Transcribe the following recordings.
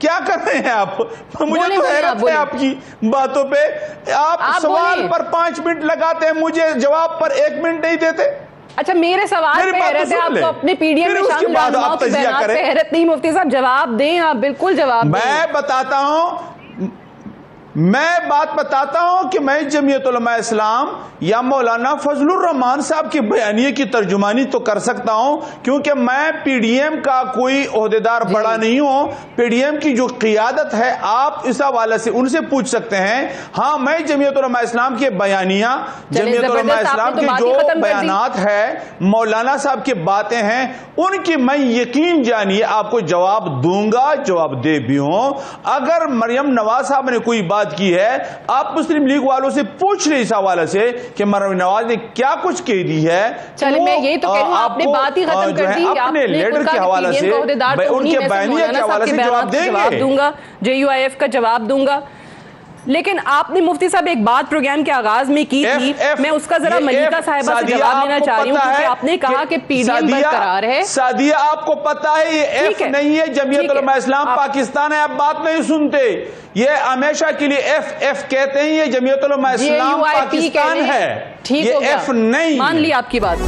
کیا کر رہے ہیں آپ؟ مجھے تو حیرت ہے آپ کی باتوں پہ. آپ سوال پر 5 منٹ لگاتے ہیں, مجھے جواب پر 1 منٹ نہیں دیتے. اچھا میرے سوال پہ حیرت ہے آپ کو اپنے پی ڈی ایم میں شامل رہنماؤں کی بیانات پہ حیرت نہیں. مفتی صاحب جواب دیں, آپ بالکل جواب دیں. میں بات بتاتا ہوں کہ میں جمعیت علماء اسلام یا مولانا فضل الرحمان صاحب کی بیانیے کی ترجمانی تو کر سکتا ہوں, کیونکہ میں پی ڈی ایم کا کوئی عہدیدار بڑا نہیں ہوں. پی ڈی ایم کی جو قیادت ہے آپ اس حوالے سے ان سے پوچھ سکتے ہیں. ہاں میں جمعیت علماء اسلام کے بیانیاں, جمعیت علماء اسلام کے جو بیانات ہے, مولانا صاحب کی باتیں ہیں, ان کی میں یقین جانیے آپ کو جواب دوں گا, جواب دے بھی ہوں. اگر مریم نواز صاحب نے کوئی بات کی ہے, آپ مسلم لیگ والوں سے پوچھ لیں اس حوالے سے کہ مریم نواز نے کیا کچھ کہہ دی ہے. چلے میں یہی تو کہہ رہا ہوں, آپ نے بات ہی ختم کر دی. اپنے لیڈر کے حوالے سے, ان کے بیانیے کے حوالے سے جواب دیں گے, جے یو آئی ایف کا جواب دوں گا. لیکن آپ نے مفتی صاحب ایک بات پروگرام کے آغاز میں کی تھی, میں اس کا ذرا ملیکہ صاحبہ سے جواب لینا چاہ رہی ہوں, کیونکہ آپ نے کہا کہ پی ڈی ایم برقرار ہے. سعدیہ آپ کو پتا ہے یہ ایف نہیں ہے, جمعیت علماء اسلام پاکستان ہے. آپ بات نہیں سنتے, یہ ہمیشہ کے لیے ایف ایف کہتے ہیں. یہ جمعیت علماء اسلام پاکستان ہے, یہ ایف نہیں. مان لی آپ کی بات.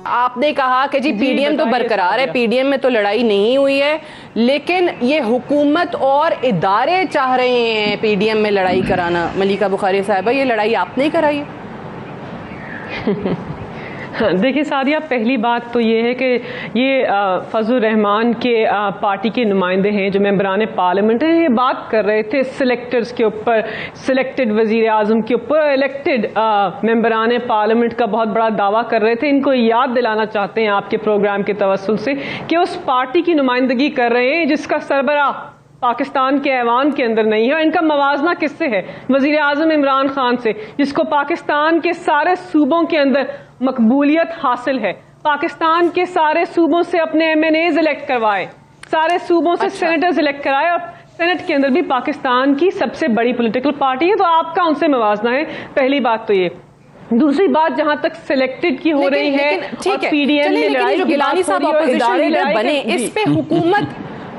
آپ نے کہا کہ جی پی ڈی ایم تو برقرار ہے, پی ڈی ایم میں تو لڑائی نہیں ہوئی ہے, لیکن یہ حکومت اور ادارے چاہ رہے ہیں پی ڈی ایم میں لڑائی کرانا. ملیکہ بخاری صاحبہ, یہ لڑائی آپ نے کرائی ہے؟ دیکھیں سعدیہ, پہلی بات تو یہ ہے کہ یہ فضل الرحمان کے پارٹی کے نمائندے ہیں جو ممبران پارلیمنٹ ہیں, یہ بات کر رہے تھے سلیکٹرز کے اوپر, سلیکٹڈ وزیر اعظم کے اوپر, الیکٹڈ ممبران پارلیمنٹ کا بہت بڑا دعویٰ کر رہے تھے. ان کو یاد دلانا چاہتے ہیں آپ کے پروگرام کے توسل سے کہ اس پارٹی کی نمائندگی کر رہے ہیں جس کا سربراہ پاکستان کے ایوان کے اندر نہیں ہے. اور ان کا موازنہ کس سے ہے؟ وزیر اعظم عمران خان سے, جس کو پاکستان کے سارے صوبوں کے اندر مقبولیت حاصل ہے. پاکستان کے سارے صوبوں سے اپنے ایم این ایز الیکٹ کروائے, سارے صوبوں سے سینیٹرز الیکٹ کرائے, اور سینٹ کے اندر بھی پاکستان کی سب سے بڑی پولیٹیکل پارٹی ہے. تو آپ کا ان سے موازنہ ہے. پہلی بات تو یہ. دوسری بات, جہاں تک سلیکٹڈ کی ہو رہی ہے اور پی ڈی ایم میں لڑائی کی بات ہو رہی ہے, ادارے بنے, اس پہ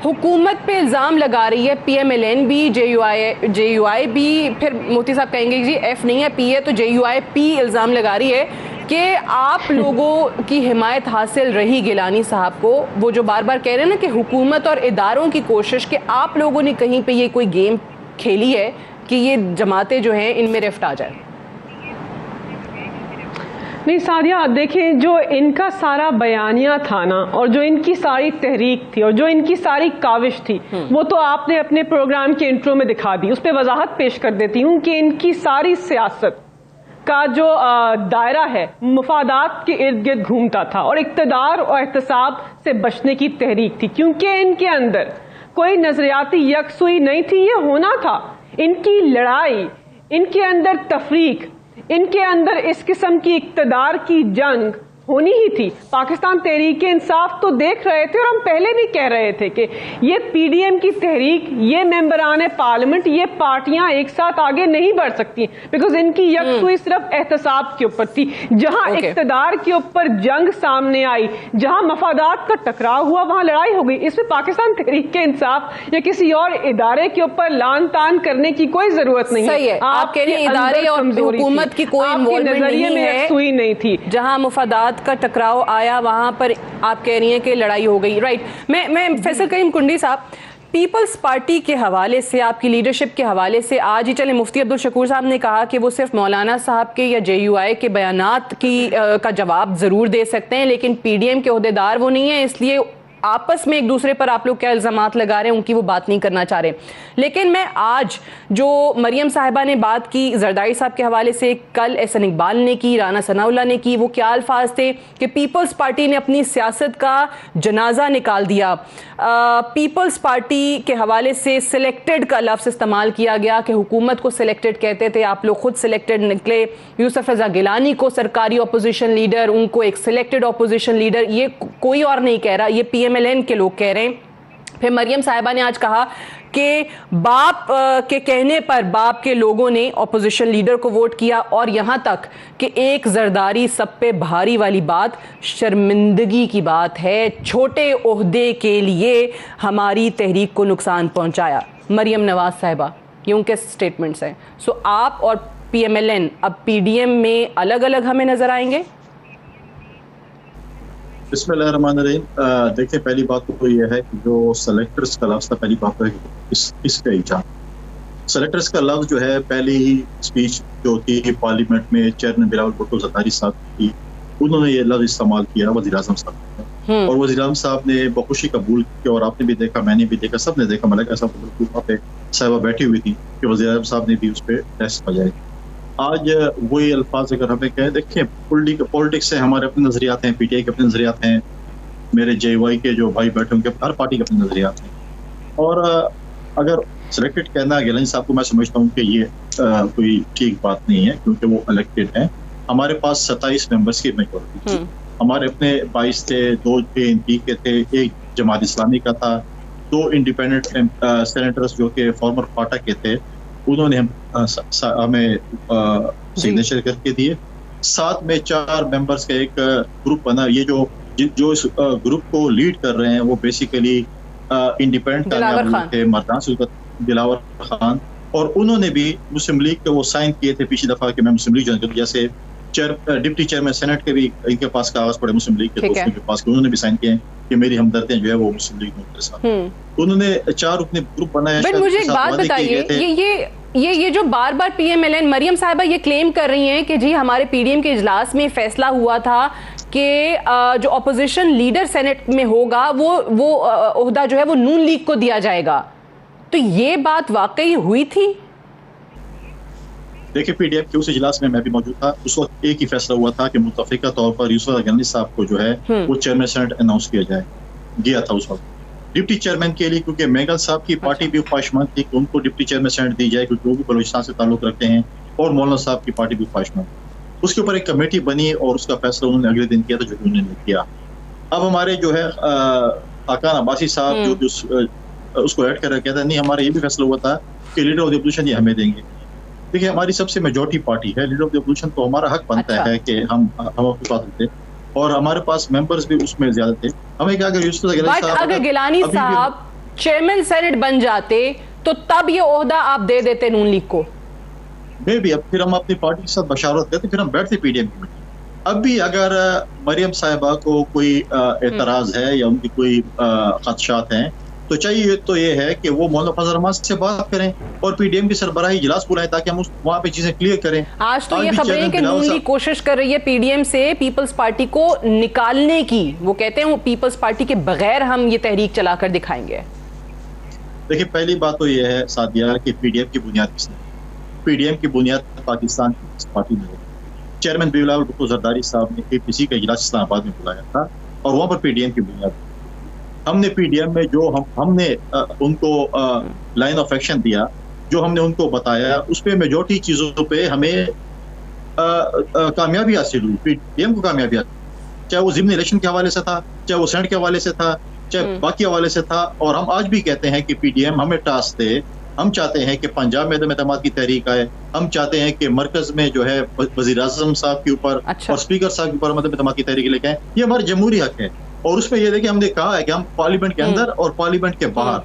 حکومت پہ الزام لگا رہی ہے پی ایم ایل این بھی, جے یو آئی بھی. پھر مفتی صاحب کہیں گے جی ایف نہیں ہے, پی ہے, تو جے یو آئی پی الزام لگا رہی ہے کہ آپ لوگوں کی حمایت حاصل رہی گیلانی صاحب کو. وہ جو بار بار کہہ رہے ہیں نا کہ حکومت اور اداروں کی کوشش کہ آپ لوگوں نے کہیں پہ یہ کوئی گیم کھیلی ہے کہ یہ جماعتیں جو ہیں ان میں رفٹ آ جائے. نہیں سعدیہ, دیکھیں جو ان کا سارا بیانیہ تھا نا, اور جو ان کی ساری تحریک تھی, اور جو ان کی ساری کاوش تھی, وہ تو آپ نے اپنے پروگرام کے انٹرو میں دکھا دی. اس پہ وضاحت پیش کر دیتی ہوں کہ ان کی ساری سیاست کا جو دائرہ ہے مفادات کے ارد گرد گھومتا تھا, اور اقتدار اور احتساب سے بچنے کی تحریک تھی. کیونکہ ان کے اندر کوئی نظریاتی یکسوئی نہیں تھی, یہ ہونا تھا. ان کی لڑائی, ان کے اندر تفریق, ان کے اندر اس قسم کی اقتدار کی جنگ ہونی ہی تھی. پاکستان تحریک انصاف تو دیکھ رہے تھے, اور ہم پہلے بھی کہہ رہے تھے کہ یہ پی ڈی ایم کی تحریک, یہ ممبران پارلیمنٹ, یہ پارٹیاں ایک ساتھ آگے نہیں بڑھ سکتی, بیکاز ان کی یکسوئی صرف احتساب کے اوپر تھی. جہاں اقتدار کے اوپر جنگ سامنے آئی, جہاں مفادات کا ٹکراؤ ہوا, وہاں لڑائی ہو گئی. اس میں پاکستان تحریک انصاف یا کسی اور ادارے کے اوپر لان تان کرنے کی کوئی ضرورت نہیں. صحیح ہے, آپ کہہ رہے ہیں ادارے اور حکومت کی کوئی انوالومنٹ نہیں تھی. جہاں مفادات کا ٹکراؤ آیا وہاں پر آپ کہہ رہی ہیں کہ لڑائی ہو گئی. رائٹ. میں فیصل کریم کنڈی صاحب, پیپلز پارٹی کے حوالے سے, آپ کی لیڈرشپ کے حوالے سے, آج ہی چلے مفتی عبدالشکور صاحب نے کہا کہ وہ صرف مولانا صاحب کے یا جے یو آئی کے بیانات کا جواب ضرور دے سکتے ہیں, لیکن پی ڈی ایم کے عہدیدار وہ نہیں ہیں, اس لیے آپس میں ایک دوسرے پر آپ لوگ کیا الزامات لگا رہے ہیں ان کی وہ بات نہیں کرنا چاہ رہے. لیکن میں آج جو مریم صاحبہ نے بات کی زرداری صاحب کے حوالے سے, کل احسن اقبال نے کی, رانا ثناء اللہ نے کی, وہ کیا الفاظ تھے کہ پیپلز پارٹی نے اپنی سیاست کا جنازہ نکال دیا. پیپلز پارٹی کے حوالے سے سلیکٹڈ کا لفظ استعمال کیا گیا کہ حکومت کو سلیکٹڈ کہتے تھے, آپ لوگ خود سلیکٹڈ نکلے. یوسف رضا گیلانی کو سرکاری اپوزیشن لیڈر, ان کو ایک سلیکٹڈ اپوزیشن لیڈر, یہ کوئی اور نہیں کہہ رہا, یہ پی ایم ایل این کے لوگ کہہ رہے ہیں. پھر مریم صاحبہ نے آج کہا کہ باپ کے کہنے پر باپ کے لوگوں نے اپوزیشن لیڈر کو ووٹ کیا، اور یہاں تک کہ ایک زرداری سب پہ بھاری والی بات شرمندگی کی بات ہے، چھوٹے عہدے کے لیے ہماری تحریک کو نقصان پہنچایا۔ مریم نواز صاحبہ، یہ ان کے سٹیٹمنٹس ہیں۔ سو آپ اور پی ایم ایل این اب پی ڈی ایم میں الگ الگ ہمیں نظر آئیں گے؟ بسم اللہ الرحمن الرحیم۔ دیکھیں، پہلی بات تو یہ ہے کہ جو سلیکٹرز کا لفظ تھا، پہلی بات ہے اس کا ایجاد۔ سلیکٹرز کا لفظ جو ہے پہلی ہی اسپیچ جو تھی پارلیمنٹ میں چیئرمین بلاول بھٹو زرداری صاحب کی، انہوں نے یہ لفظ استعمال کیا وزیر اعظم صاحب نے، اور وزیر اعظم صاحب نے بخوشی قبول کیا، اور آپ نے بھی دیکھا، میں نے بھی دیکھا، سب نے دیکھا، ملکہ صاحبہ بیٹھی ہوئی تھی کہ وزیر اعظم صاحب نے بھی اس پہ ٹیسٹ بجائے۔ آج وہی الفاظ اگر ہمیں کہیں، دیکھیں پولیٹکس سے ہمارے اپنے نظریات ہیں، پی ٹی آئی کے اپنے نظریات ہیں، میرے جے وائی کے جو بھائی بیٹھے ان کے ہر پارٹی کے اپنے نظریات ہیں، اور اگر سلیکٹڈ کہنا گیلانی صاحب کو، میں سمجھتا ہوں کہ یہ کوئی ٹھیک بات نہیں ہے، کیونکہ وہ الیکٹڈ ہیں۔ ہمارے پاس 27 ممبرس کی میجورٹی تھی، ہمارے اپنے 22 تھے، 2 ان پی کے تھے، 1 جماعت اسلامی کا تھا، 2 انڈیپینڈنٹ سینیٹرز جو کہ فارمر پاٹا کے تھے، انہوں نے ہمیں سگنیچر کر کے دیے۔ ساتھ میں 4 ممبرز کا ایک گروپ بنا۔ یہ جو اس گروپ کو لیڈ کر رہے ہیں وہ بیسیکلی انڈیپینڈنٹ تھے، مردان سلطان دلاور خان، اور انہوں نے بھی مسلم لیگ کے وہ سائن کیے تھے پچھلی دفعہ کہ میں مسلم لیگ جوائن کروں، جیسے ڈپٹی چیئرمین سینٹ کے بھی ان کے پاس کاغذ پڑے مسلم لیگ کے دوستوں کے پاس، انہوں نے بھی سائن کیے ہیں کہ میری ہمدردیاں جو ہے وہ مسلم لیگ کے ساتھ۔ انہوں نے 4 اپنے گروپ بنائے۔ بٹ مجھے ایک بات بتائیے، یہ جو بار بار پی ایم ایل این مریم صاحبہ یہ کلیم کر رہی ہیں کہ جی ہمارے پی ڈی ایم کے اجلاس میں فیصلہ ہوا تھا کہ جو اپوزیشن لیڈر سینٹ میں ہوگا وہ عہدہ جو ہے وہ نون لیگ کو دیا جائے گا، تو یہ بات واقعی ہوئی تھی؟ دیکھیں، پی ڈی ایم کے اس اجلاس میں بھی موجود تھا، اس وقت ایک ہی فیصلہ ہوا تھا کہ متفقہ طور پر یوسف گیلانی صاحب کو جو ہے وہ چیئرمین سینٹ اناؤنس کیا جائے گیا تھا اس وقت ڈپٹی چیئرمین کے لیے، کیونکہ میگل صاحب کی پارٹی بھی خواہشمند تھی کہ ان کو ڈپٹی چیئرمین سینٹ دی جائے، کیونکہ وہ بھی بلوچستان سے تعلق رکھتے ہیں، اور مولانا صاحب کی پارٹی بھی خواہشمند۔ اس کے اوپر ایک کمیٹی بنی اور اس کا فیصلہ انہوں نے اگلے دن کیا تھا، جو انہوں نے کیا۔ اب ہمارے جو ہے خاقان عباسی صاحب جو اس کو ایڈ کر رہے کہتے ہیں نہیں، ہمارا یہ بھی فیصلہ ہوا تھا کہ لیڈر آف دی اپوزیشن یہ ہمیں دیں گے۔ دیکھیے، ہماری سب سے میجورٹی پارٹی ہے، لیڈر آف دی اپوزیشن تو ہمارا حق بنتا ہے کہ ہم آپ کے ساتھ تھے، اور ہمارے پاس ممبرز بھی اس میں زیادہ تھے۔ ہمیں کیا اگر گیلانی صاحب چیئرمین سینٹ بن جاتے تو تب یہ عہدہ آپ دے دیتے نون لیگ کو؟ میں بھی اب پھر ہم اپنی پارٹی کے ساتھ بشارت کرتے، پھر ہم بیٹھتے پی ڈی ایم کی میٹنگ۔ اب بھی اگر مریم صاحبہ کو کوئی اعتراض ہے یا ان کی کوئی خدشات ہیں تو چاہیے تو یہ ہے کہ وہ مولانا فضل الرحمان سے بات کریں اور پی ڈی ایم کی سربراہی اجلاس بلائیں تاکہ ہم وہاں پہ چیزیں کلیئر کریں۔ آج تو یہ خبریں ہیں کہ نون لیگ کوشش کر رہی ہے پی ڈی ایم سے پیپلز پارٹی کو نکالنے کی، وہ کہتے ہیں وہ پیپلز پارٹی کے بغیر ہم یہ تحریک چلا کر دکھائیں گے۔ دیکھیں، پہلی بات تو یہ ہے سعدیہ کہ پی ڈی ایم کی بنیاد کس نے؟ پی ڈی ایم کی بنیاد پاکستان کی پارٹی میں ہے۔ چیئرمین بلاول بھٹو زرداری صاحب نے اے پی سی کا اجلاس اسلام آباد میں بلایا تھا اور وہاں پر پی ڈی ایم کی بنیاد۔ ہم نے پی ڈی ایم میں جو ہم نے ان کو لائن آف ایکشن دیا، جو ہم نے ان کو بتایا، اس پہ میجورٹی چیزوں پہ ہمیں کامیابی حاصل ہوئی، پی ڈی ایم کو کامیابی حاصل، چاہے وہ ضمنی الیکشن کے حوالے سے تھا، چاہے وہ سینٹ کے حوالے سے تھا، چاہے باقی حوالے سے تھا۔ اور ہم آج بھی کہتے ہیں کہ پی ڈی ایم ہمیں ٹاسک دے، ہم چاہتے ہیں کہ پنجاب میں عدم اعتماد کی تحریک آئے، ہم چاہتے ہیں کہ مرکز میں جو ہے وزیر اعظم صاحب کے اوپر اور اسپیکر صاحب کے اوپر عدم اعتماد کی تحریک لے کے آئیں۔ یہ ہمارا جمہوری حق ہے، اور اس میں یہ دیکھیں ہم نے کہا ہے کہ ہم پارلیمنٹ کے اندر اور پارلیمنٹ کے باہر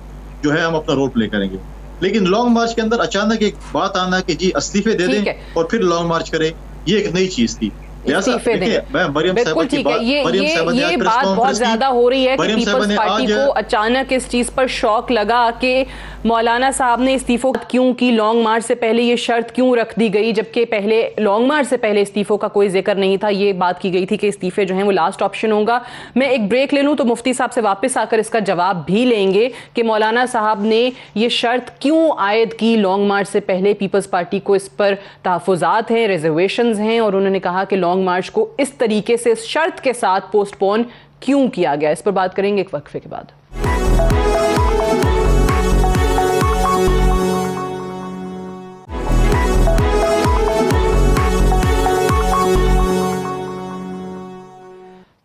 جو ہے ہم اپنا رول پلے کریں گے، لیکن لانگ مارچ کے اندر اچانک ایک بات آنا کہ جی استعفے دے دیں اور پھر لانگ مارچ کریں، یہ ایک نئی چیز تھی۔ بالکل ٹھیک ہے، یہ بات بہت زیادہ ہو رہی ہے کہ پیپلز پارٹی کو اچانک اس چیز پر شوق لگا کہ مولانا صاحب نے استعفوں کیوں کی، لانگ مارچ سے پہلے یہ شرط کیوں رکھ دی گئی، جبکہ پہلے لانگ مارچ سے پہلے استعفوں کا کوئی ذکر نہیں تھا۔ یہ بات کی گئی تھی کہ استعفے جو ہیں وہ لاسٹ آپشن ہوگا۔ میں ایک بریک لے لوں تو مفتی صاحب سے واپس آ کر اس کا جواب بھی لیں گے کہ مولانا صاحب نے یہ شرط کیوں عائد کی لانگ مارچ سے پہلے۔ پیپلز پارٹی کو اس پر تحفظات ہیں، ریزرویشنز ہیں، اور انہوں نے کہا کہ لانگ مارچ کو اس طریقے سے اس شرط کے ساتھ پوسٹ پون کیوں کیا گیا۔ اس پر بات کریں گے ایک وقفے کے بعد۔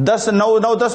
9-10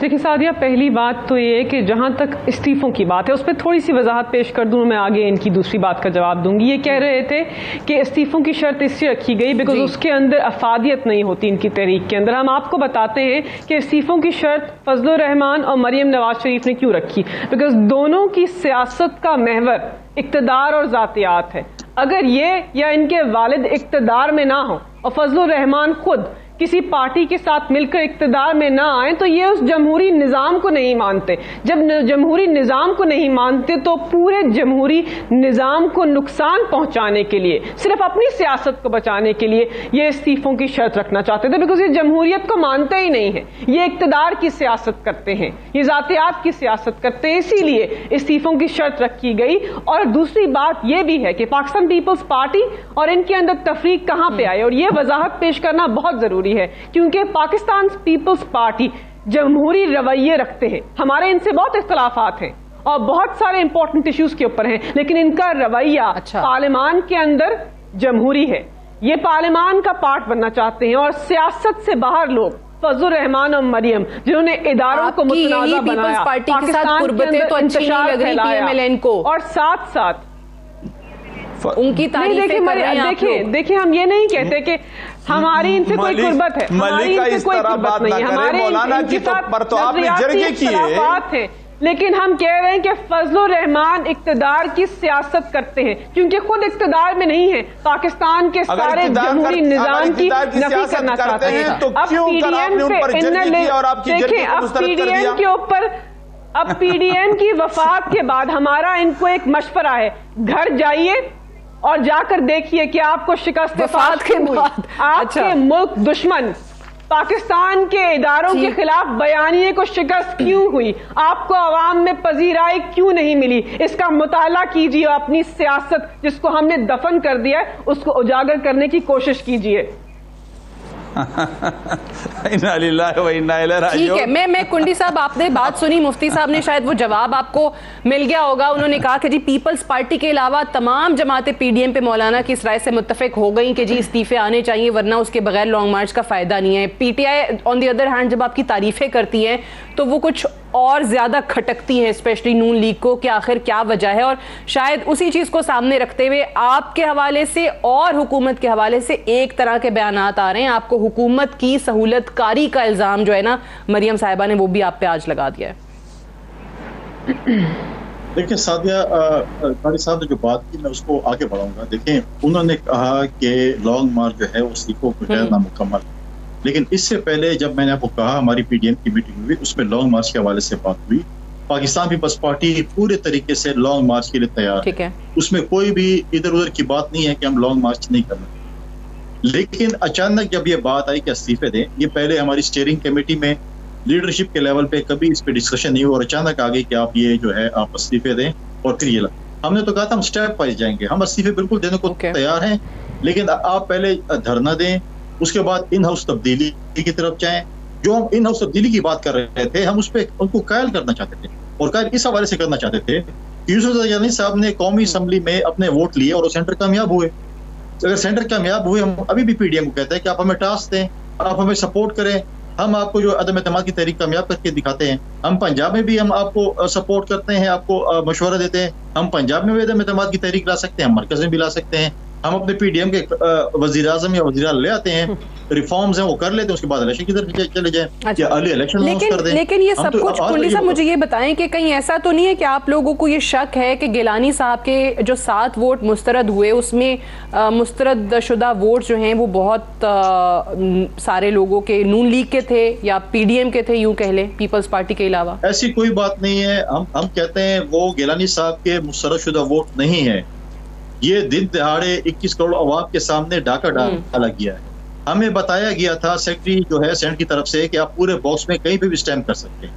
دیکھیں سعدیہ، پہلی بات تو یہ ہے کہ جہاں تک استعفوں کی بات ہے اس پہ تھوڑی سی وضاحت پیش کر دوں، میں آگے ان کی دوسری بات کا جواب دوں گی. یہ کہہ رہے تھے کہ استعفوں کی شرط اس لیے رکھی گئی بیکاز اس کے اندر افادیت نہیں ہوتی ان کی تحریک کے اندر. ہم آپ کو بتاتے ہیں کہ استعفوں کی شرط فضل الرحمان اور مریم نواز شریف نے کیوں رکھی. بیکاز دونوں کی سیاست کا محور اقتدار اور ذاتیات ہے. اگر یہ یا ان کے والد اقتدار میں نہ ہوں اور فضل الرحمان خود کسی پارٹی کے ساتھ مل کر اقتدار میں نہ آئیں تو یہ اس جمہوری نظام کو نہیں مانتے. جب جمہوری نظام کو نہیں مانتے تو پورے جمہوری نظام کو نقصان پہنچانے کے لیے، صرف اپنی سیاست کو بچانے کے لیے یہ استعفوں کی شرط رکھنا چاہتے تھے. بیکاز یہ جمہوریت کو مانتے ہی نہیں ہیں، یہ اقتدار کی سیاست کرتے ہیں، یہ ذاتیات کی سیاست کرتے ہیں، اسی لیے استعفوں کی شرط رکھی گئی. اور دوسری بات یہ بھی ہے کہ پاکستان پیپلز پارٹی اور ان کے اندر تفریق کہاں پہ آئے، اور یہ وضاحت پیش کرنا بہت ضروری ہے کیونکہ پاکستان پیپلز پارٹی جمہوری رویے رکھتے ہیں. ہمارے ان سے بہت اختلافات ہیں اور بہت سارے امپورٹنٹ ایشوز کے اوپر ہیں، لیکن ان کا رویہ پارلیمان کے اندر جمہوری ہے. یہ پارلیمان کا پارٹ بننا چاہتے ہیں اور سیاست سے باہر لوگ فضل الرحمان اور مریم جنہوں نے اداروں کو متنازع بنایا، پاکستان کے اندر انتشار پھیلایا اور ساتھ ساتھ ان کی دیکھیں ہم یہ نہیں کہتے کہ ہماری ان سے کوئی قربت ہے، ہماری ان سے کوئی قربت نہیں ہے، ہمارے ان کے ساتھ نظریاتی اختلافات ہیں، لیکن ہم کہہ رہے ہیں کہ فضل الرحمان اقتدار کی سیاست کرتے ہیں کیونکہ خود اقتدار میں نہیں ہیں، پاکستان کے سارے جمہوری نظام کی نفی کرنا چاہتے ہیں. اب پی ڈی ایم پہ دیکھیں، اب پی ڈی ایم کے اوپر، اب پی ڈی ایم کی وفات کے بعد ہمارا ان کو ایک مشورہ ہے، گھر جائیے اور جا کر دیکھیے کہ آپ کو شکست وفات کے بعد آپ کے ملک دشمن پاکستان کے اداروں کے خلاف بیانیے کو شکست کیوں ہوئی، آپ کو عوام میں پذیرائی کیوں نہیں ملی. اس کا مطالعہ کیجیے اور اپنی سیاست جس کو ہم نے دفن کر دیا ہے اس کو اجاگر کرنے کی کوشش کیجیے. ٹھیک ہے، میں کنڈی صاحب، آپ نے بات سنی، مفتی صاحب نے شاید وہ جواب آپ کو مل گیا ہوگا. انہوں نے کہا کہ جی پیپلز پارٹی کے علاوہ تمام جماعتیں پی ڈی ایم پہ مولانا کی اس رائے سے متفق ہو گئیں کہ جی استعفے آنے چاہیے ورنہ اس کے بغیر لانگ مارچ کا فائدہ نہیں ہے. P T I on the other hand جب آپ کی تعریفیں کرتی ہیں تو وہ کچھ اور زیادہ کھٹکتی ہیں، اسپیشلی نون لیگ کو، کہ آخر کیا وجہ ہے. اور شاید اسی چیز کو سامنے رکھتے ہوئے آپ کے حوالے سے اور حکومت کے حوالے سے ایک طرح کے بیانات آ رہے ہیں. آپ کو حکومت کی سہولت کاری کا الزام جو ہے نا مریم صاحبہ نے وہ بھی آپ پہ آج لگا دیا ہے. دیکھیں سعدیہ، قاری صاحب نے جو بات کی میں اس کو آگے بڑھاؤں گا. دیکھیں انہوں نے کہا کہ لانگ مارچ جو ہے وہ استعفوں کو نامکمل، لیکن اس سے پہلے جب میں نے آپ کو کہا ہماری پی ڈی ایم کی میٹنگ ہوئی اس میں لانگ مارچ کے حوالے سے بات ہوئی. پاکستان پیپلز پارٹی پورے طریقے سے لانگ مارچ کے لیے تیار ہے، اس میں کوئی بھی ادھر ادھر کی بات نہیں ہے کہ ہم لانگ مارچ نہیں کرنا. لیکن اچانک جب یہ بات آئی کہ استعفے دیں، یہ پہلے ہماری اسٹیئرنگ کمیٹی میں لیڈرشپ کے لیول پہ کبھی اس پہ ڈسکشن نہیں ہوا اور اچانک آ گئی کہ آپ یہ جو ہے آپ استعفے دیں. اور پھر یہ ہم نے تو کہا تھا ہم اسٹیپ وائز جائیں گے، ہم استعفے بالکل دینے کو تیار ہیں، لیکن آپ پہلے دھرنا دیں، اس کے بعد ان ہاؤس تبدیلی کی طرف جائیں. جو ہم ان ہاؤس تبدیلی کی بات کر رہے تھے ہم اس پہ ان کو قائل کرنا چاہتے تھے، اور قائل اس حوالے سے کرنا چاہتے تھے کہ یوسف زرجانی صاحب نے قومی اسمبلی میں اپنے ووٹ لیے اور وہ سینٹر کامیاب ہوئے. اگر سینٹر کامیاب ہوئے، ہم ابھی بھی پی ڈی ایم کو کہتے ہیں کہ آپ ہمیں ٹاسک دیں، آپ ہمیں سپورٹ کریں، ہم آپ کو جو عدم اعتماد کی تحریک کامیاب کر کے دکھاتے ہیں. ہم پنجاب میں بھی ہم آپ کو سپورٹ کرتے ہیں، آپ کو مشورہ دیتے ہیں. ہم پنجاب میں بھی عدم اعتماد کی تحریک لا سکتے ہیں، ہم مرکز میں بھی لا سکتے ہیں. ہم اپنے پی ڈی ایم کے وزیر اعظم یا وزیر لے آتے ہیں، ریفارمز ہیں وہ کر لیتے ہیں، اس کے بعد الیکشن کی طرف چلے جائیں یا ارلی الیکشن اناؤنس کر دیں. لیکن یہ سب کچھ کنڈی صاحب مجھے یہ بتائیں کہ کہیں ایسا تو نہیں ہے کہ آپ لوگوں کو یہ شک ہے کہ گیلانی صاحب کے جو 7 ووٹ مسترد ہوئے اس میں مسترد شدہ ووٹ جو ہیں وہ بہت سارے لوگوں کے نون لیگ کے تھے یا پی ڈی ایم کے تھے، یوں کہہ لیں پیپلز پارٹی کے علاوہ؟ ایسی کوئی بات نہیں ہے. ہم کہتے ہیں وہ گیلانی صاحب کے مسترد شدہ ووٹ نہیں ہے، یہ دن دہاڑے 21 کروڑ عوام کے سامنے ڈاکہ ڈالا گیا ہے. ہمیں بتایا گیا تھا سیکرٹری جو ہے سینٹ کی طرف سے کہ آپ پورے باکس میں کہیں پہ بھی سٹیمپ کر سکتے ہیں.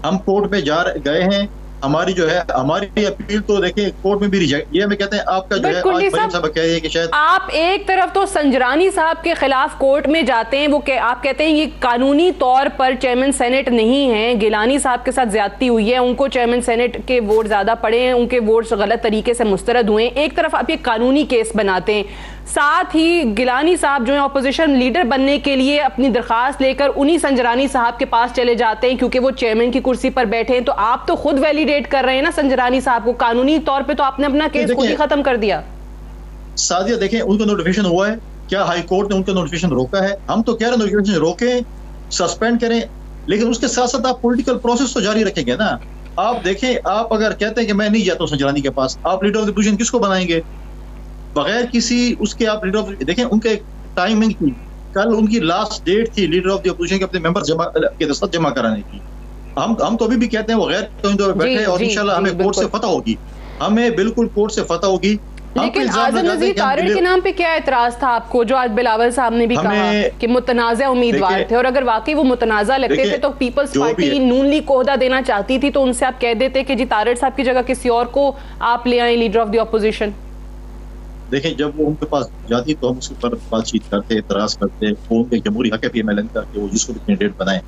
ہم کورٹ میں گئے ہیں، ہماری جو ہے ہماری اپیل تو دیکھیں کورٹ میں بھی ریجیکٹ. یہ ہمیں کہتے ہیں آپ کا جو ہے آج مریم صاحب کہہ رہی ہے کہ شاید آپ ایک طرف تو سنجرانی صاحب کے خلاف کورٹ میں جاتے ہیں، وہ آپ کہتے ہیں یہ قانونی طور پر چیئرمین سینٹ نہیں ہیں، گیلانی صاحب کے ساتھ زیادتی ہوئی ہے، ان کو چیئرمین سینٹ کے ووٹ زیادہ پڑے ہیں، ان کے ووٹس غلط طریقے سے مسترد ہوئے ہیں. ایک طرف آپ یہ قانونی کیس بناتے ہیں، ساتھ ہی گیلانی صاحب جو ہیں اپوزیشن لیڈر بننے کے لیے اپنی درخواست لے کر انہی سنجرانی صاحب کے پاس چلے جاتے ہیں کیونکہ وہ چیئرمین کی کرسی پر بیٹھے ہیں. تو آپ تو خود ویلیڈیٹ کر رہے ہیں نا سنجرانی صاحب کو, قانونی طور پہ تو آپ نے اپنا کیس خود ہی ختم کر دیا. سعدیہ دیکھیں ان کا نوٹیفیکیشن ہوا ہے, کیا ہائی کورٹ نے ان کا نوٹیفیکیشن روکا ہے؟ ہم تو کہہ رہے ہیں نوٹیفیکیشن روکیں, سسپینڈ کریں, لیکن اس کے ساتھ ساتھ آپ پولیٹیکل پروسیس تو جاری رکھیں گے نا. آپ دیکھیں, آپ اگر کہتے ہیں کہ میں نہیں جاتا ہوں سنجرانی کے پاس, آپ لیڈر آف دی اپوزیشن کس کو بنائیں گے بغیر کسی اس کے؟ آپ لیڈر آف دیکھیں ان کے ٹائمنگ کی, کل ان کی لاسٹ ڈیٹ تھی لیڈر آف دی اپوزیشن کے اپنے ممبر کے دستخط جمع کرانے کی. ہم تو ابھی بھی کہتے ہیں وہ غیر بیٹھے اور انشاءاللہ ہمیں کورٹ سے فتح ہوگی, ہمیں بالکل کورٹ سے فتح ہوگی. لیکن اعظم نذیر طارڑ کے نام پہ کیا اعتراض تھا آپ کو, جو آج بلاول صاحب نے بھی کہا کہ متنازع امیدوار تھے, اور اگر واقعی وہ متنازع لگتے تھے تو پیپلز پارٹی نون لیگ کو عہدہ دینا چاہتی تھی, تو ان سے آپ کہہ دیتے کہ جی طارڑ صاحب کی جگہ کسی اور کو آپ لے آئیں لیڈر آف دی اپوزیشن. دیکھیں جب وہ ان کے پاس جاتی تو ہم اس پر بات چیت کرتے, اعتراض کرتے, وہ ان کے جمہوری حق ہے پی ایم ایل این کا کہ وہ جس کو بھی کینڈیڈیٹ بنائیں.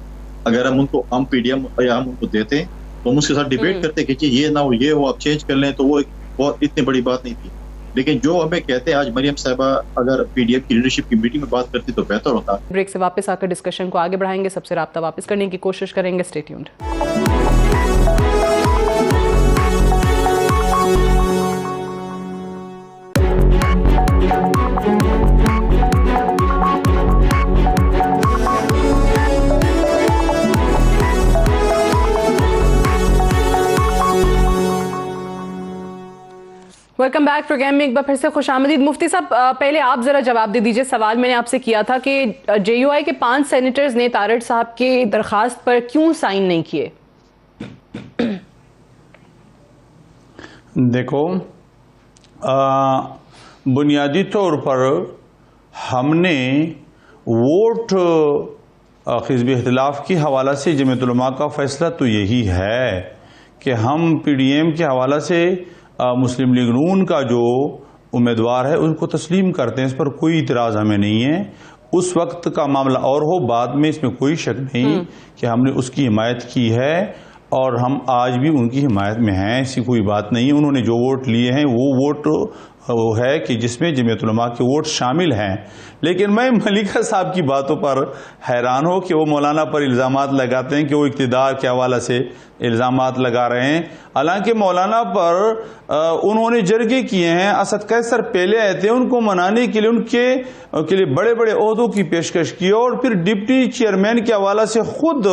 اگر ہم پی ڈی ایم یا ہم ان کو دیتے تو ہم اس کے ساتھ ڈیبیٹ کرتے کہ یہ نہ ہو, یہ ہو, آپ چینج کر لیں, تو وہ بہت اتنی بڑی بات نہیں تھی. لیکن جو ہمیں کہتے ہیں آج مریم صاحبہ اگر پی ڈی ایم کی لیڈرشپ کی میٹنگ میں بات کرتی تو بہتر ہوتا. بریک سے واپس آ کر ڈسکشن کو آگے بڑھائیں گے, سب سے رابطہ واپس کرنے کی کوشش کریں گے. Stay tuned. Welcome back. Programme میں ایک بار پھر سے خوش آمدید. مفتی صاحب پہلے آپ ذرا جواب دے دیجئے, سوال میں نے آپ سے کیا تھا کہ جے یو آئی کے 5 سینیٹرز نے طارڑ صاحب کے درخواست پر کیوں سائن نہیں کیے؟ دیکھو, بنیادی طور پر ہم نے ووٹ حزب اختلاف کے حوالہ سے جمعیت علماء کا فیصلہ تو یہی ہے کہ ہم پی ڈی ایم کے حوالہ سے مسلم لیگ نون کا جو امیدوار ہے ان کو تسلیم کرتے ہیں, اس پر کوئی اعتراض ہمیں نہیں ہے. اس وقت کا معاملہ اور ہو, بعد میں اس میں کوئی شک نہیں کہ ہم نے اس کی حمایت کی ہے اور ہم آج بھی ان کی حمایت میں ہیں, ایسی کوئی بات نہیں. انہوں نے جو ووٹ لیے ہیں وہ ووٹ وہ ہے کہ جس میں جمعیت علماء کے ووٹ شامل ہیں. لیکن میں ملکہ صاحب کی باتوں پر حیران ہوں کہ وہ مولانا پر الزامات لگاتے ہیں کہ وہ اقتدار کے حوالے سے الزامات لگا رہے ہیں, حالانکہ مولانا پر انہوں نے جرگے کیے ہیں. اسد قیصر پہلے آئے تھے, ان کو منانے کے لیے ان کے لیے بڑے بڑے عہدوں کی پیشکش کی, اور پھر ڈپٹی چیئرمین کے حوالے سے خود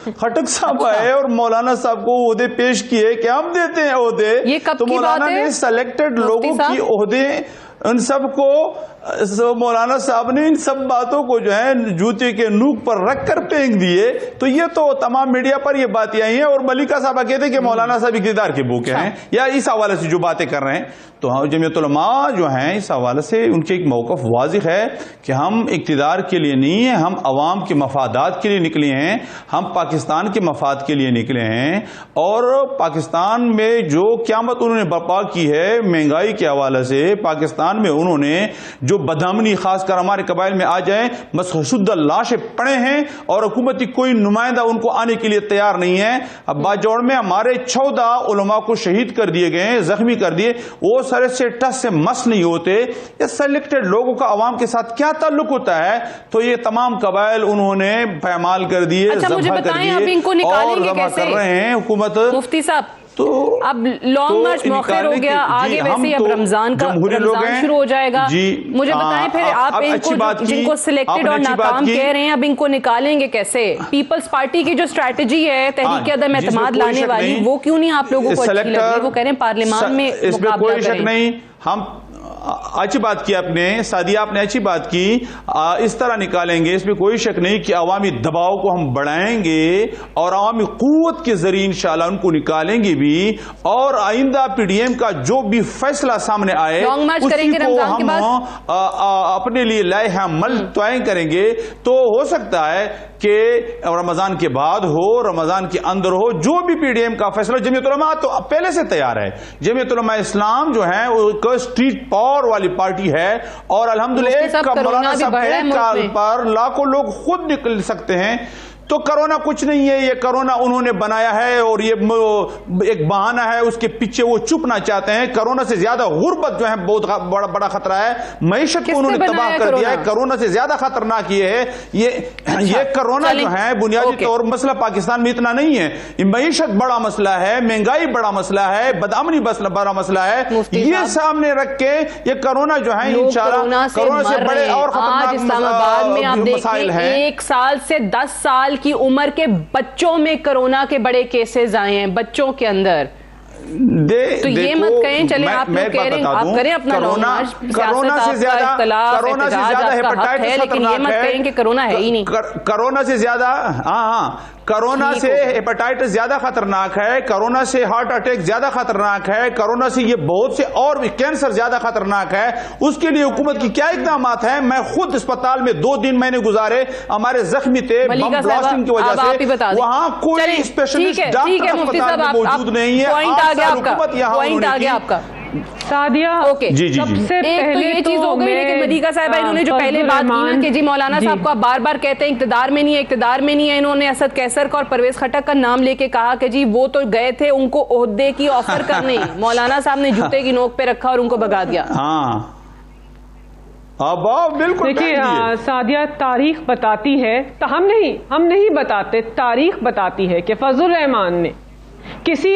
خٹک صاحب آئے اور مولانا صاحب کو عہدے پیش کیے کہ ہم دیتے ہیں عہدے. تو مولانا نے سلیکٹڈ لوگوں کی عہدے ان سب کو, مولانا صاحب نے ان سب باتوں کو جو ہے جوتے کے نوک پر رکھ کر پھینک دیے. تو یہ تو تمام میڈیا پر یہ باتیں آئی ہیں, اور ملکہ صاحبہ کہتے ہیں کہ مولانا صاحب اقتدار کے بھوکے ہیں, یا اس حوالے سے جو باتیں کر رہے ہیں. تو جمعیت علماء جو ہیں اس حوالے سے ان کے ایک موقف واضح ہے کہ ہم اقتدار کے لیے نہیں ہیں, ہم عوام کے مفادات کے لیے نکلے ہیں, ہم پاکستان کے مفاد کے لیے نکلے ہیں. اور پاکستان میں جو قیامت انہوں نے برپا کی ہے مہنگائی کے حوالے سے, پاکستان میں انہوں نے جو بدامنی خاص کر ہمارے قبائل میں آ جائیں بس شدہ لاشیں پڑے ہیں, اور حکومتی کوئی نمائندہ ان کو آنے کے لیے تیار نہیں ہے. اب باجوڑ میں ہمارے 14 علماء کو شہید کر دیے گئے ہیں, زخمی کر دیے, وہ سرے سے ٹس سے مس نہیں ہوتے. یہ سلیکٹڈ لوگوں کا عوام کے ساتھ کیا تعلق ہوتا ہے؟ تو یہ تمام قبائل انہوں نے پامال کر دیے, ذبح کر دیے, اور ذبح کر رہے ہیں حکومت. مفتی صاحب تو اب لانگ مارچ مؤخر ہو گیا, آگے ویسے اب رمضان شروع ہو جائے گا. مجھے بتائیں پھر آپ ان کو جن کو سلیکٹڈ اور ناکام کہہ رہے ہیں اب ان کو نکالیں گے کیسے؟ پیپلز پارٹی کی جو اسٹریٹجی ہے تحریک عدم اعتماد لانے والی, وہ کیوں نہیں آپ لوگوں کو اچھی لگ رہی؟ وہ کہہ رہے ہیں پارلیمان میں کوئی شک نہیں. ہم اچھی بات کی آپ نے, سعدیہ آپ نے اچھی بات کی, اس طرح نکالیں گے, اس میں کوئی شک نہیں کہ عوامی دباؤ کو ہم بڑھائیں گے اور عوامی قوت کے ذریعے انشاءاللہ ان کو نکالیں گے بھی. اور آئندہ پی ڈی ایم کا جو بھی فیصلہ سامنے آئے اسی کو ہم اپنے لیے لائحہ عمل طے کریں گے. تو ہو سکتا ہے کہ رمضان کے بعد ہو, رمضان کے اندر ہو, جو بھی پی ڈی ایم کا فیصلہ. جمعیت علماء تو پہلے سے تیار ہے. جمعیت علماء اسلام جو ہے وہ اسٹریٹ پاور والی پارٹی ہے, اور الحمدللہ ایک مولانا صاحب کے کال پر لاکھوں لوگ خود نکل سکتے ہیں. تو کرونا کچھ نہیں ہے، یہ کرونا انہوں نے بنایا ہے اور یہ ایک بہانہ ہے، اس کے پیچھے وہ چھپنا چاہتے ہیں۔ کرونا سے زیادہ غربت جو ہے بہت بڑا خطرہ ہے، معیشت کو انہوں نے تباہ کر دیا ہے۔ کرونا سے زیادہ خطرناک یہ ہے، یہ کرونا جو ہے بنیادی طور مسئلہ پاکستان میں اتنا نہیں ہے، معیشت بڑا مسئلہ ہے، مہنگائی بڑا مسئلہ ہے، بدامنی بڑا مسئلہ ہے، یہ سامنے رکھ کے یہ کرونا جو ہے انشاءاللہ کرونا سے بڑے اور خطرناک مسائل ہیں۔ 1 سال سے 10 سال کی عمر کے بچوں میں کرونا کے بڑے کیسز آئے ہیں، بچوں کے اندر۔ تو یہ مت کہیں، چلیں آپ لوگ کہہ رہے ہیں آپ کریں اپنا کرونا سے زیادہ ہیپاٹائٹس لیکن یہ مت کہیں کہ کرونا ہے ہی نہیں۔ کرونا سے زیادہ کرونا سے ہیپاٹائٹس زیادہ خطرناک ہے، کرونا سے ہارٹ اٹیک زیادہ خطرناک ہے، کرونا سے یہ بہت سے اور بھی کینسر زیادہ خطرناک ہے۔ اس کے لیے حکومت کی کیا اقدامات ہیں؟ میں خود اسپتال میں 2 دن میں نے گزارے، ہمارے زخمی تھے بم بلاسٹنگ کی وجہ سے، وہاں کوئی اسپیشلسٹ ڈاکٹر اسپتال میں موجود نہیں ہے۔ پوائنٹ آ گیا آپ کا سعدیہ، سب سے پہلے یہ چیز ہو گئی، لیکن ملیکہ صاحبہ انہوں نے جو پہلے بات کی نا کہ جی مولانا صاحب کو آپ بار بار کہتے ہیں اقتدار میں نہیں ہے، اقتدار میں نہیں ہے، انہوں نے اسد کیسر کا اور پرویز خٹک کا نام لے کے کہا کہ جی وہ تو گئے تھے ان کو عہدے کی آفر کرنے، مولانا صاحب نے جوتے کی نوک پہ رکھا اور ان کو بھگا دیا۔ دیکھیے سعدیہ، تاریخ بتاتی ہے، ہم نہیں بتاتے، تاریخ بتاتی ہے کہ فضل الرحمان نے کسی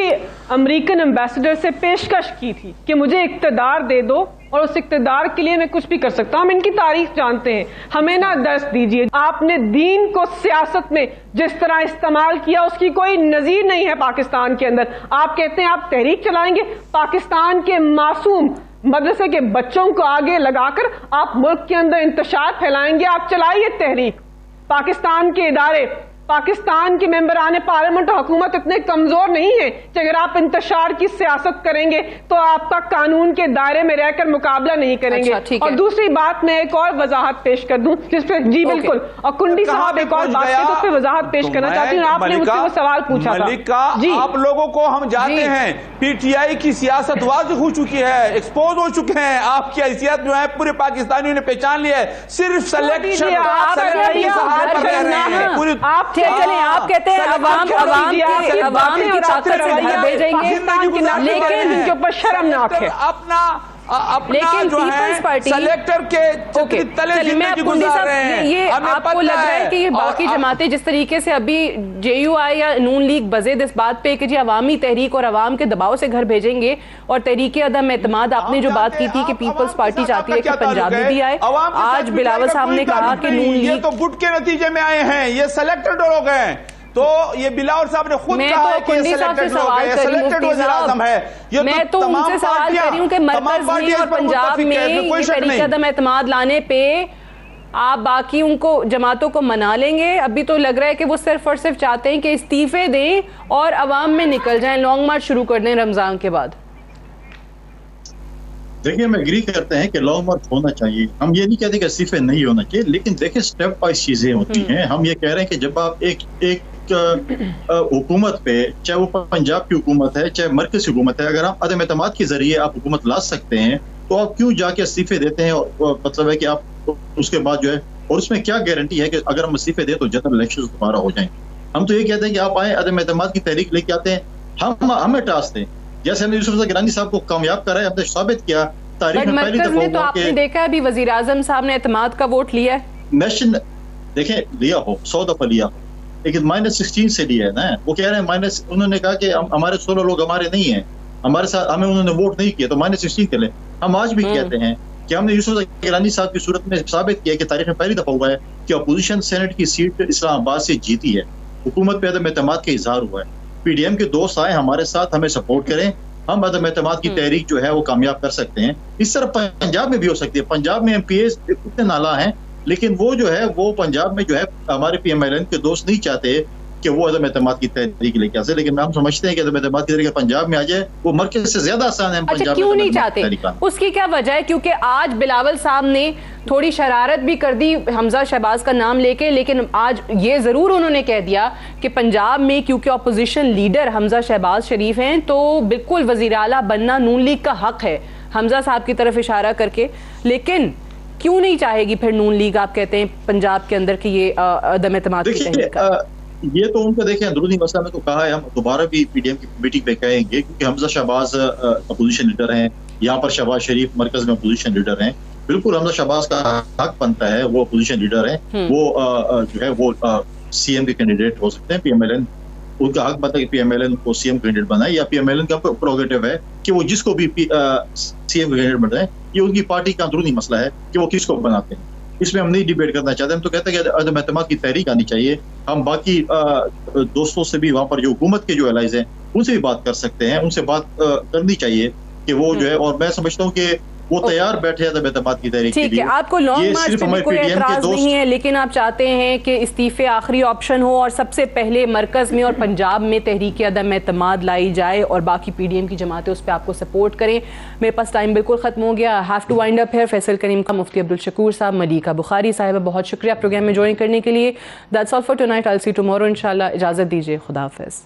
امریکن ایمبیسڈر سے پیشکش کی تھی کہ مجھے اقتدار دے دو اور اس اقتدار کے لیے میں کچھ بھی کر سکتا ہوں۔ ہم ان کی تاریخ جانتے ہیں، ہمیں نہ درس دیجئے۔ آپ نے دین کو سیاست میں جس طرح استعمال کیا اس کی کوئی نظیر نہیں ہے پاکستان کے اندر۔ آپ کہتے ہیں آپ تحریک چلائیں گے، پاکستان کے معصوم مدرسے کے بچوں کو آگے لگا کر آپ ملک کے اندر انتشار پھیلائیں گے۔ آپ چلائیے تحریک۔ پاکستان کے ادارے، پاکستان کے ممبران پارلیمنٹ اور حکومت اتنے کمزور نہیں ہیں کہ اگر آپ انتشار کی سیاست کریں گے تو آپ کا قانون کے دائرے میں رہ کر مقابلہ نہیں کریں گے۔ اور دوسری بات میں ایک اور وضاحت پیش کر دوں جس پہ جی بالکل، اور کنڈی صاحب ایک اور بات کی تو اس پہ وضاحت پیش کرنا چاہتی ہوں۔ آپ نے مجھ سے وہ سوال پوچھا تھا ملکہ، آپ لوگوں کو ہم جانتے ہیں، پی ٹی آئی کی سیاست واضح ہو چکی ہے، ایکسپوز ہو چکے ہیں، آپ کی حیثیت جو ہے پورے پاکستانیوں نے پہچان لیا ہے، صرف سلیکشن چلیں آپ کہتے ہیں عوام کی طاقت سے گھر بھیجیں گے، لیکن ان کے اوپر شرمناک ہے لیکن پیپلز پارٹی سلیکٹر کے تلے زندگی گزار رہے ہیں۔ یہ آپ کو لگ رہا ہے کہ یہ باقی جماعتیں جس طریقے سے ابھی جے یو آئی یا نون لیگ بزید اس بات پہ کہ جی عوامی تحریک اور عوام کے دباؤ سے گھر بھیجیں گے، اور تحریک عدم اعتماد آپ نے جو بات کی تھی کہ پیپلز پارٹی چاہتی ہے کہ پنجاب میں بھی آئے، آج بلاول صاحب نے کہا کہ نون لیگ یہ تو گٹ کے نتیجے میں آئے ہیں، یہ سلیکٹڈ لوگ ہیں۔ تو یہ بلاول صاحب نے خود کہا ہے کہ یہ سلیکٹڈ لوگ ہیں، سلیکٹڈ وزیر اعظم ہے۔ میں تو ان سے سوال کر رہی ہوں کہ مرکز میں اور پنجاب میں یہ تحریک عدم اعتماد لانے پہ آپ باقی ان کو جماعتوں کو منا لیں گے؟ ابھی تو لگ رہا ہے کہ وہ صرف اور صرف چاہتے ہیں کہ استعفے دیں اور عوام میں نکل جائیں، لانگ مارچ شروع کر دیں رمضان کے بعد۔ دیکھیں ہم ایگری کرتے ہیں کہ لانگ مارچ ہونا چاہیے، ہم یہ نہیں کہتے کہ استعفے نہیں ہونا چاہیے، لیکن دیکھیں سٹیپ وائز چیزیں ہوتی ہیں۔ ہم یہ کہہ رہے ہیں کہ جب آپ ایک حکومت پہ، چاہے وہ پنجاب کی حکومت ہے چاہے مرکز کی حکومت ہے، اگر آپ عدم اعتماد کے ذریعے آپ حکومت لا سکتے ہیں تو آپ کیوں جا کے استعفے دیتے ہیں؟ مطلب ہے کہ آپ اس کے بعد جو ہے، اور اس میں کیا گارنٹی ہے کہ اگر ہم استعفے دیں تو جنرل الیکشن دوبارہ ہو جائیں؟ ہم تو یہ کہتے ہیں کہ آپ آئیں، عدم اعتماد کی تحریک لے کے آتے ہیں، ہمیں ٹاسک دیں، جیسے ہم نے یوسف رضا گیلانی صاحب کو کامیاب کرا ہے، ہم نے ثابت کیا تاریخ میں پہلی دفعہ تو آپ نے دیکھا ابھی وزیر اعظم صاحب نے اعتماد کا ووٹ لیا ہے، نیشنل دیکھیں لیا ہو 100 دفعہ لیا ہو، لیکن -16 سے لیا ہے نا۔ وہ کہہ رہے ہیں انہوں نے کہا کہ ہمارے 16 لوگ ہمارے نہیں ہیں، ہمارے ساتھ ہمیں انہوں نے ووٹ نہیں کیا تو -16 کے لیں۔ ہم آج بھی کہتے ہیں کہ ہم نے یوسف رضا گیلانی صاحب کی صورت میں ثابت کیا کہ تاریخ میں پہلی دفعہ ہوا ہے کہ اپوزیشن سینٹ کی سیٹ اسلام آباد سے جیتی ہے، حکومت پہ عدم اعتماد کا اظہار ہوا ہے، پی ڈی ایم کے دوست آئے ہمارے ساتھ، ہمیں سپورٹ کریں، ہم عدم اعتماد کی تحریک جو ہے وہ کامیاب کر سکتے ہیں۔ اس طرح پنجاب میں بھی ہو سکتی ہے، پنجاب میں ایم پی ایز اتنے نالا ہیں، لیکن وہ جو ہے وہ پنجاب میں جو ہے ہمارے پی ایم ایل این کے دوست نہیں چاہتے کہ وہ عدم اعتماد کی تحریک لے کے آئے، لیکن ہم سمجھتے ہیں کہ عدم اعتماد کی تحریک پنجاب میں آ جائے وہ مرکز سے زیادہ آسان ہے۔ اچھا کیوں نہیں چاہتے؟ اس کی کیا وجہ ہے؟ کیونکہ آج بلاول صاحب نے تھوڑی شرارت بھی کر دی حمزہ شہباز کا نام لے کے، لیکن آج یہ ضرور انہوں نے کہہ دیا کہ پنجاب میں کیونکہ اپوزیشن لیڈر حمزہ شہباز شریف ہیں تو بالکل وزیر اعلیٰ بننا نون لیگ کا حق ہے، حمزہ صاحب کی طرف اشارہ کر کے۔ لیکن کیوں نہیں چاہے گی پھر نون لیگ، آپ کہتے ہیں پنجاب کے اندر کہ یہ عدم اعتماد کی تحریک کا؟ یہ تو ان کا دیکھیں اندرونی مسئلہ میں تو کہا ہے, ہم دوبارہ بھی پی ڈی ایم کی میٹنگ پہ کہیں گے, کیونکہ حمزہ شہباز اپوزیشن لیڈر ہیں, یہاں پر شہباز شریف مرکز میں اپوزیشن لیڈر ہیں. بالکل حمزہ شہباز کا حق بنتا ہے, وہ اپوزیشن لیڈر ہیں, وہ جو ہے وہ سی ایم کے کینڈیڈیٹ ہو سکتے ہیں. پی ایم ایل این ان کا حق بنتا ہے کہ پی ایم ایل این کو سی ایم کینڈیڈیٹ بنائے, یا پی ایم ایل این کا پروگیٹو ہے کہ وہ جس کو بھی سی ایم کینڈیڈیٹ بنائے. یہ ان کی پارٹی کا اندرونی مسئلہ ہے کہ وہ کس کو بناتے ہیں, اس میں ہم نہیں ڈیبیٹ کرنا چاہتے. ہم تو کہتے ہیں کہ عدم اعتماد کی تحریک آنی چاہیے. ہم باقی دوستوں سے بھی وہاں پر جو حکومت کے جو الائز ہیں ان سے بھی بات کر سکتے ہیں, ان سے بات کرنی چاہیے کہ وہ جو ہے, اور میں سمجھتا ہوں کہ وہ تیار بیٹھے عدم اعتماد کی تحریک کے لیے. ٹھیک ہے, آپ کو لانگ مارچ پہ بھی کوئی اعتراض نہیں ہے, لیکن آپ چاہتے ہیں کہ استعفے آخری آپشن ہو اور سب سے پہلے مرکز میں اور پنجاب میں تحریک عدم اعتماد لائی جائے اور باقی پی ڈی ایم کی جماعتیں اس پہ آپ کو سپورٹ کریں. میرے پاس ٹائم بالکل ختم ہو گیا, ہیو ٹو وائنڈ اپ ہے. فیصل کریم کا, مفتی عبدالشکور صاحب, ملیکہ بخاری صاحبہ, بہت شکریہ پروگرام میں جوائن کرنے کے لیے. That's all for tonight. I see tomorrow انشاءاللہ. اجازت دیجیے, خدا حافظ.